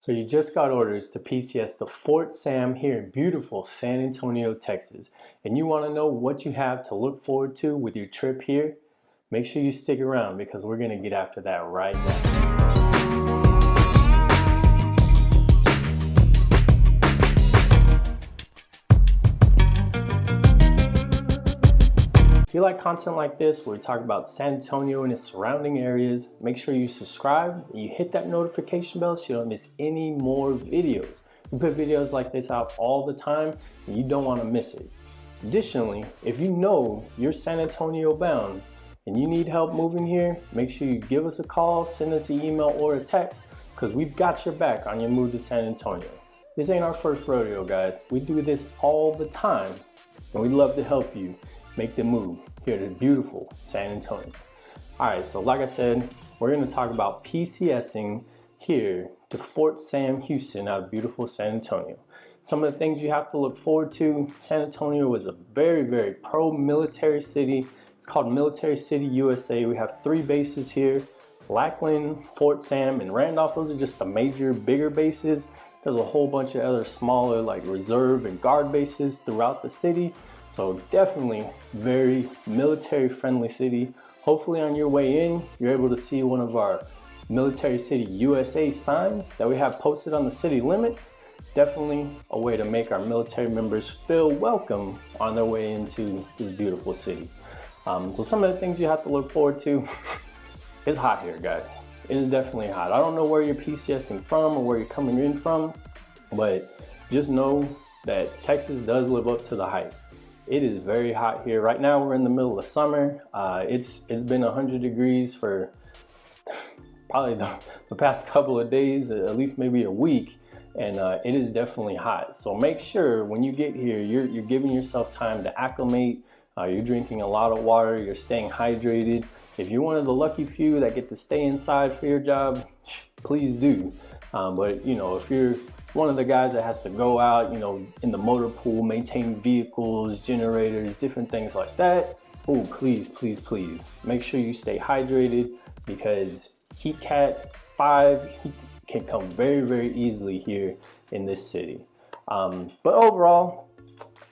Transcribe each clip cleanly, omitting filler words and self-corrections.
So you just got orders to PCS the Fort Sam here in beautiful San Antonio, Texas. And you want to know what you have to look forward to with your trip here? Make sure you stick around because we're going to get after that right now. If you like content like this where we talk about San Antonio and its surrounding areas, make sure you subscribe and you hit that notification bell so you don't miss any more videos. We put videos like this out all the time and you don't want to miss it. Additionally, if you know you're San Antonio bound and you need help moving here, make sure you give us a call, send us an email or a text because we've got your back on your move to San Antonio. This ain't our first rodeo, guys. We do this all the time and we'd love to help you make the move here to beautiful San Antonio. All right, so like I said, we're going to talk about PCSing here to Fort Sam Houston out of beautiful San Antonio. Some of the things you have to look forward to: San Antonio is a very, very pro-military city. It's called Military City, USA. We have 3 bases here: Lackland, Fort Sam, and Randolph. Those are just the major, bigger bases. There's a whole bunch of other smaller like reserve and guard bases throughout the city. So definitely very military friendly city. Hopefully on your way in, you're able to see one of our Military City USA signs that we have posted on the city limits. Definitely a way to make our military members feel welcome on their way into this beautiful city. So some of the things you have to look forward to. It's hot here, guys. It is definitely hot. I don't know where you're PCSing from or where you're coming in from, but just know that Texas does live up to the hype. It is very hot here. Right now we're in the middle of summer. It's been 100 degrees for probably the past couple of days, at least maybe a week, and it is definitely hot. So make sure when you get here, you're giving yourself time to acclimate. You're drinking a lot of water, you're staying hydrated. If you're one of the lucky few that get to stay inside for your job, please do. But you know, if you're one of the guys that has to go out, you know, in the motor pool, maintain vehicles, generators, different things like that, oh, please, please, please, make sure you stay hydrated because heat cat 5 can come very, very easily here in this city. But overall,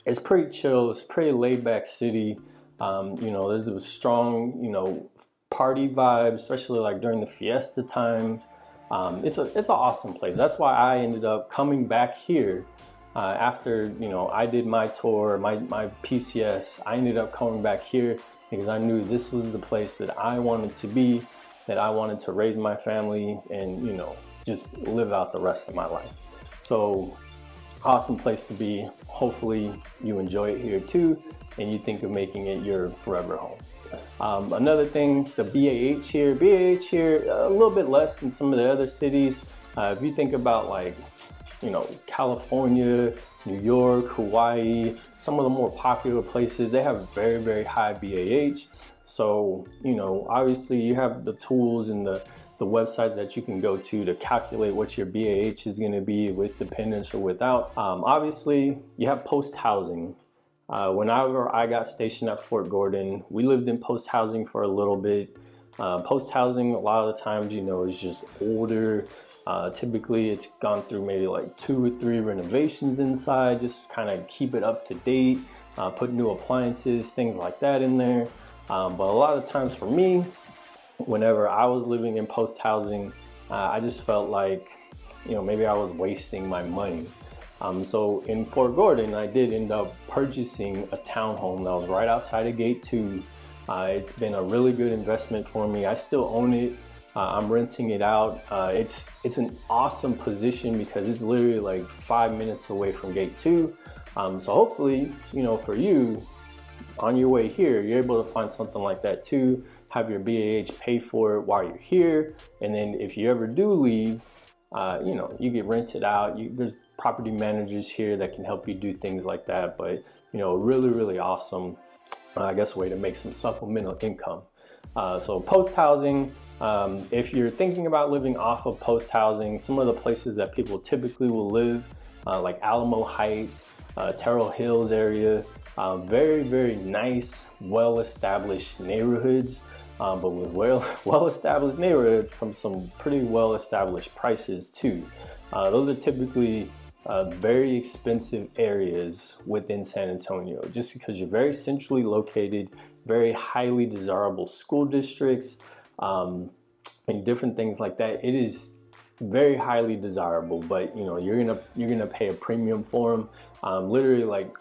it's pretty chill. It's a pretty laid back city. You know, there's a strong, you know, party vibe, especially like during the fiesta time. It's an awesome place. That's why I ended up coming back here after, you know, I did my tour, my PCS. I ended up coming back here because I knew this was the place that I wanted to be, that I wanted to raise my family and, you know, just live out the rest of my life. So awesome place to be. Hopefully you enjoy it here too and you think of making it your forever home. Another thing, the BAH here a little bit less than some of the other cities. If you think about like, you know, California, New York, Hawaii, some of the more popular places, they have very, very high BAH. So, you know, obviously you have the tools and the website that you can go to calculate what your BAH is going to be with dependents or without. Obviously you have post housing. Whenever I got stationed at Fort Gordon, we lived in post housing for a little bit. Post housing, a lot of the times, you know, is just older. Typically it's gone through maybe like 2 or 3 renovations inside, just kind of keep it up to date, put new appliances, things like that in there. But a lot of times for me, whenever I was living in post housing, I just felt like, you know, maybe I was wasting my money. So in Fort Gordon, I did end up purchasing a townhome that was right outside of Gate 2. It's been a really good investment for me. I still own it. I'm renting it out. It's an awesome position because it's literally like 5 minutes away from Gate 2. So hopefully, you know, for you, on your way here, you're able to find something like that too. Have your BAH pay for it while you're here. And then if you ever do leave, you know, you get rented out. There's property managers here that can help you do things like that. But, you know, really, really awesome, I guess, way to make some supplemental income. So post housing, if you're thinking about living off of post housing, some of the places that people typically will live, like Alamo Heights, Terrell Hills area, very, very nice, well-established neighborhoods. But with well-established neighborhoods come some pretty well-established prices too. Those are typically very expensive areas within San Antonio, just because you're very centrally located, very highly desirable school districts, and different things like that. It is very highly desirable, but you know, you're gonna pay a premium for them. Literally like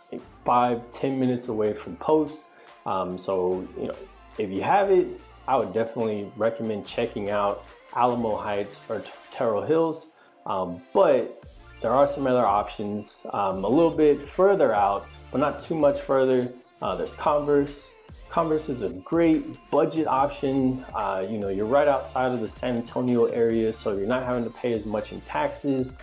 5-10 minutes away from Post. So you know, if you have it, I would definitely recommend checking out Alamo Heights or Terrell Hills. But there are some other options a little bit further out, but not too much further. There's Converse. Converse is a great budget option. You know, you're right outside of the San Antonio area, so you're not having to pay as much in taxes.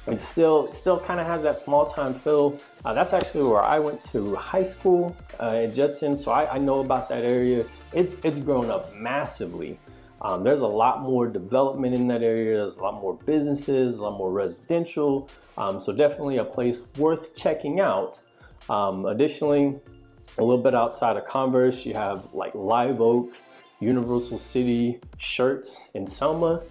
It still kind of has that small time feel. That's actually where I went to high school at Judson, so I know about that area. It's grown up massively. There's a lot more development in that area. There's a lot more businesses, a lot more residential. So definitely a place worth checking out. Additionally, a little bit outside of Converse, you have like Live Oak, Universal City, Shirts in Selma.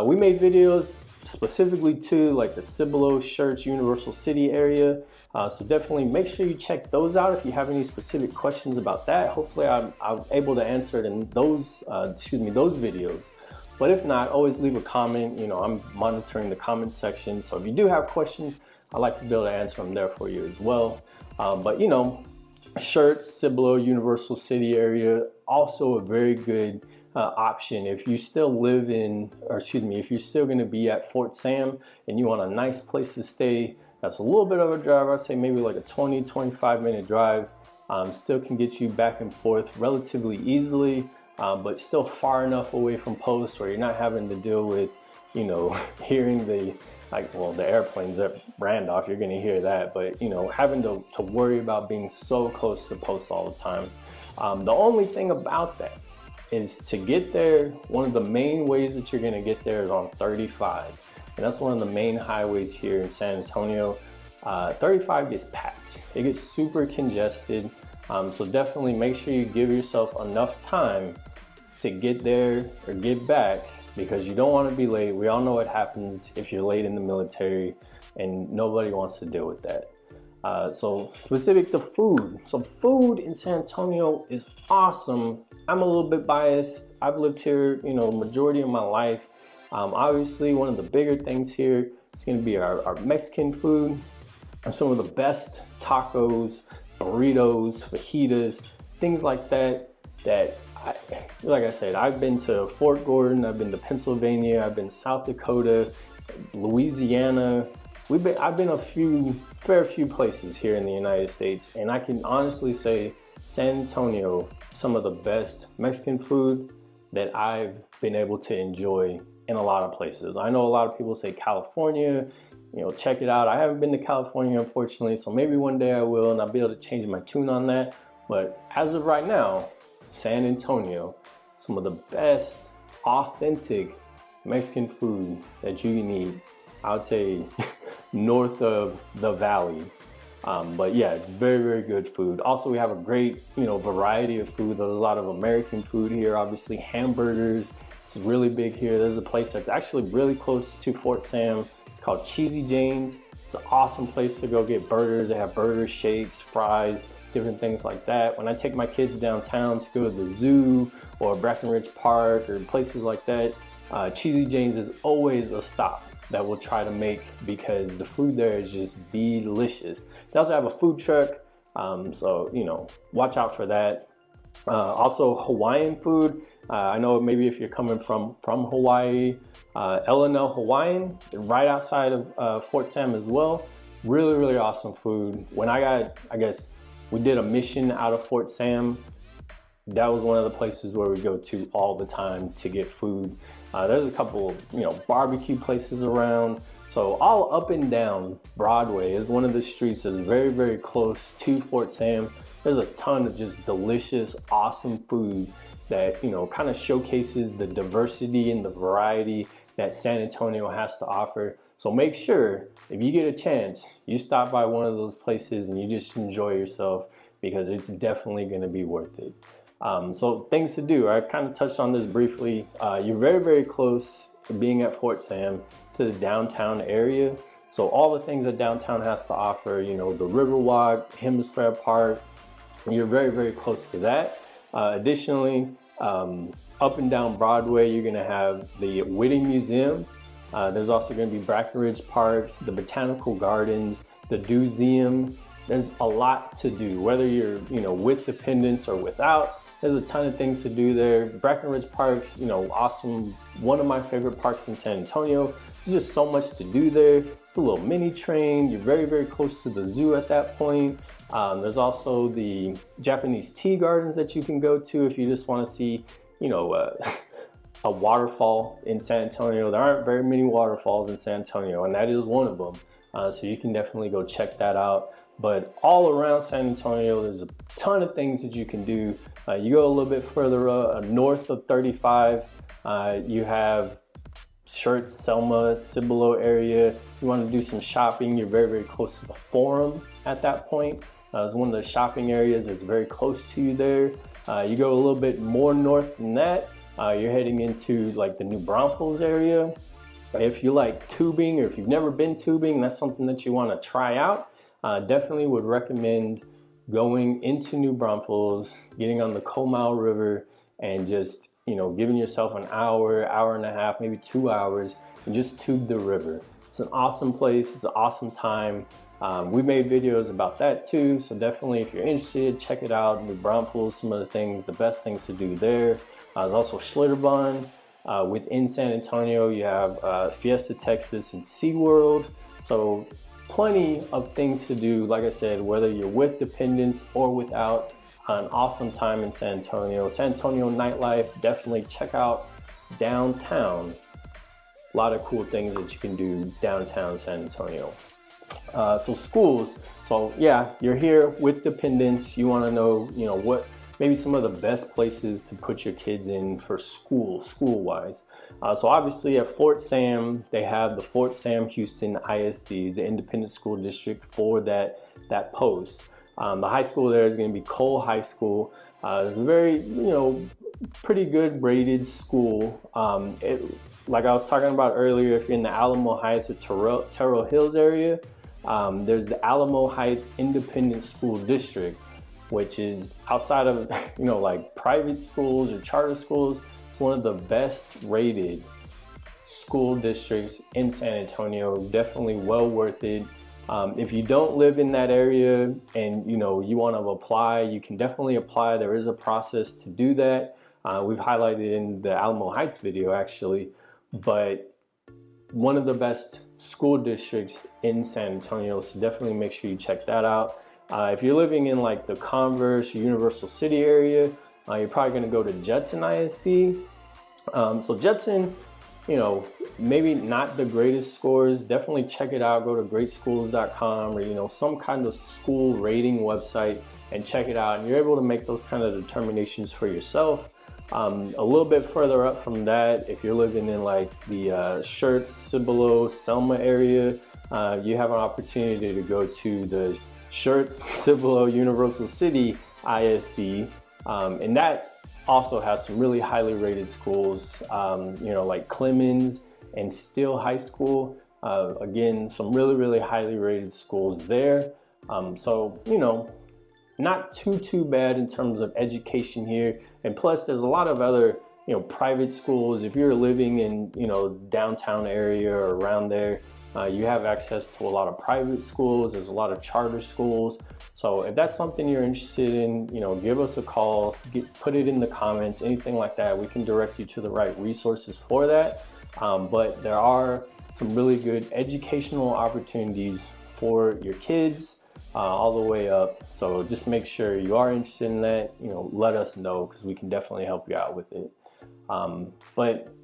We made videos specifically to like the Cibolo, Shirts, Universal City area. So definitely make sure you check those out if you have any specific questions about that. Hopefully I'm able to answer it in those, those videos. But if not, always leave a comment. You know, I'm monitoring the comment section. So if you do have questions, I'd like to be able to answer them there for you as well. But you know, Shirts, Cibolo, Universal City area, also a very good option if you still live in, if you're still going to be at Fort Sam and you want a nice place to stay. That's a little bit of a drive. I'd say maybe like a 20-25 minute drive. Still can get you back and forth relatively easily, but still far enough away from Post where you're not having to deal with, you know, hearing the airplanes at Randolph, you're going to hear that, but you know, having to worry about being so close to Post all the time. The only thing about that is to get there, one of the main ways that you're going to get there is on 35. And that's one of the main highways here in San Antonio. 35 gets packed. It gets super congested. So definitely make sure you give yourself enough time to get there or get back, because you don't want to be late. We all know what happens if you're late in the military, and nobody wants to deal with that. So specific to food. So food in San Antonio is awesome. I'm a little bit biased. I've lived here, you know, majority of my life. Obviously, one of the bigger things here is going to be our Mexican food. Some of the best tacos, burritos, fajitas, things like that. Like I said, I've been to Fort Gordon, I've been to Pennsylvania, I've been to South Dakota, Louisiana. I've been a fair few places here in the United States, and I can honestly say San Antonio, some of the best Mexican food that I've been able to enjoy in a lot of places. I know a lot of people say California, you know, check it out. I haven't been to California, unfortunately, so maybe one day I will, and I'll be able to change my tune on that. But as of right now, San Antonio, some of the best authentic Mexican food that you can eat, I would say north of the valley. But yeah, it's very, very good food. Also, we have a great, you know, variety of food. There's a lot of American food here, obviously hamburgers. It's really big here. There's a place that's actually really close to Fort Sam. It's called Cheesy Jane's. It's an awesome place to go get burgers. They have burgers, shakes, fries, different things like that. When I take my kids downtown to go to the zoo or Breckenridge Park or places like that, Cheesy Jane's is always a stop that we'll try to make, because the food there is just delicious. They also have a food truck, so you know, watch out for that. Also Hawaiian food. I know maybe if you're coming from Hawaii, L&L Hawaiian, right outside of Fort Sam as well. Really, really awesome food. When I guess we did a mission out of Fort Sam, that was one of the places where we go to all the time to get food. There's a couple, you know, barbecue places around. So all up and down Broadway is one of the streets that's very, very close to Fort Sam. There's a ton of just delicious, awesome food that, you know, kind of showcases the diversity and the variety that San Antonio has to offer. So make sure, if you get a chance, you stop by one of those places and you just enjoy yourself, because it's definitely going to be worth it. So things to do. I kind of touched on this briefly. You're very, very close to being at Fort Sam. to the downtown area. So all the things that downtown has to offer, you know, the Riverwalk, Hemisphere Park, you're very, very close to that. Additionally, up and down Broadway, you're gonna have the Whitting Museum. There's also gonna be Brackenridge Parks, the Botanical Gardens, the Dewseum. There's a lot to do, whether you're, you know, with dependents or without. There's a ton of things to do there. Brackenridge Park, you know, awesome. One of my favorite parks in San Antonio. There's just so much to do there. It's a little mini train. You're very, very close to the zoo at that point. There's also the Japanese tea gardens that you can go to if you just want to see, you know, a waterfall in San Antonio. There aren't very many waterfalls in San Antonio, and that is one of them. So you can definitely go check that out. But all around San Antonio, there's a ton of things that you can do. You go a little bit further north of 35, you have Schertz, Selma, Cibolo area. You want to do some shopping, you're very, very close to the Forum at that point. It's one of the shopping areas that's very close to you there. You go a little bit more north than that, you're heading into like the New Braunfels area. If you like tubing, or if you've never been tubing, that's something that you want to try out. Definitely would recommend going into New Braunfels, getting on the Comal River, and just, you know, giving yourself an hour, hour and a half, maybe 2 hours, and just tube the river. It's an awesome place. It's an awesome time. We made videos about that too, so definitely if you're interested, check it out. New Braunfels, some of the things, the best things to do there. There's also Schlitterbahn. Within San Antonio, you have Fiesta Texas and SeaWorld. So plenty of things to do, like I said, whether you're with dependents or without. An awesome time in San Antonio. San Antonio nightlife, definitely check out downtown. A lot of cool things that you can do downtown San Antonio. So schools, so yeah, you're here with dependents. You want to know, you know, what maybe some of the best places to put your kids in for school-wise. So obviously at Fort Sam, they have the Fort Sam Houston ISDs, the independent school district for that post. The high school there is going to be Cole High School. It's a very, you know, pretty good rated school. Like I was talking about earlier, if you're in the Alamo Heights or Terrell Hills area, there's the Alamo Heights Independent School District, which is outside of, you know, like private schools or charter schools. It's one of the best rated school districts in San Antonio. Definitely well worth it. If you don't live in that area and, you know, you want to apply, you can definitely apply. There is a process to do that. We've highlighted in the Alamo Heights video actually, but one of the best school districts in San Antonio, so definitely make sure you check that out. If you're living in like the Converse or Universal City area, you're probably going to go to Judson ISD. So Judson, you know, maybe not the greatest scores. Definitely check it out. Go to greatschools.com or, you know, some kind of school rating website and check it out. And you're able to make those kind of determinations for yourself. A little bit further up from that, if you're living in like the Schertz, Cibolo, Selma area, you have an opportunity to go to the Schertz, Cibolo, Universal City ISD. And that also has some really highly rated schools, you know, like Clemens and Steele High School. Again, some really, really highly rated schools there. So, you know, not too bad in terms of education here. And plus there's a lot of other, you know, private schools. If you're living in, you know, downtown area or around there, you have access to a lot of private schools. There's a lot of charter schools. So if that's something you're interested in, you know, give us a call, put it in the comments, anything like that. We can direct you to the right resources for that. But there are some really good educational opportunities for your kids all the way up. So just make sure you are interested in that, you know, let us know because we can definitely help you out with it. But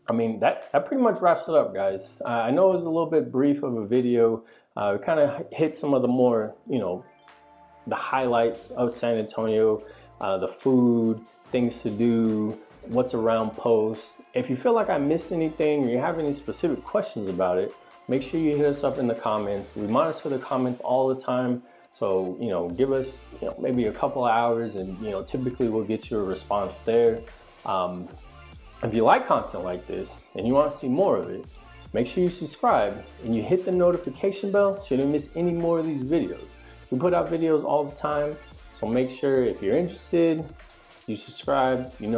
I mean, that pretty much wraps it up, guys. I know it was a little bit brief of a video. We kind of hit some of the more, you know, the highlights of San Antonio, the food, things to do, what's around post. If you feel like I missed anything or you have any specific questions about it, make sure you hit us up in the comments. We monitor the comments all the time. So, you know, give us, you know, maybe a couple of hours and, you know, typically we'll get you a response there. If you like content like this and you want to see more of it, make sure you subscribe and you hit the notification bell so you don't miss any more of these videos. We put out videos all the time, so make sure if you're interested, you subscribe, you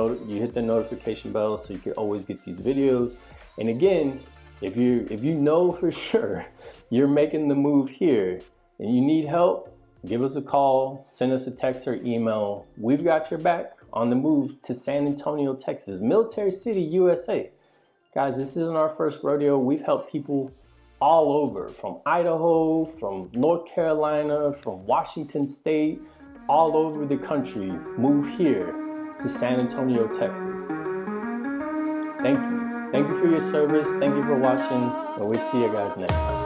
hit the notification bell so you can always get these videos. And again, if you know for sure you're making the move here and you need help, give us a call, send us a text or email. We've got your back on the move to San Antonio, Texas, Military City, USA. Guys, this isn't our first rodeo. We've helped people all over, from Idaho, from North Carolina, from Washington State, all over the country, move here to San Antonio, Texas. Thank you. Thank you for your service. Thank you for watching, and we'll see you guys next time.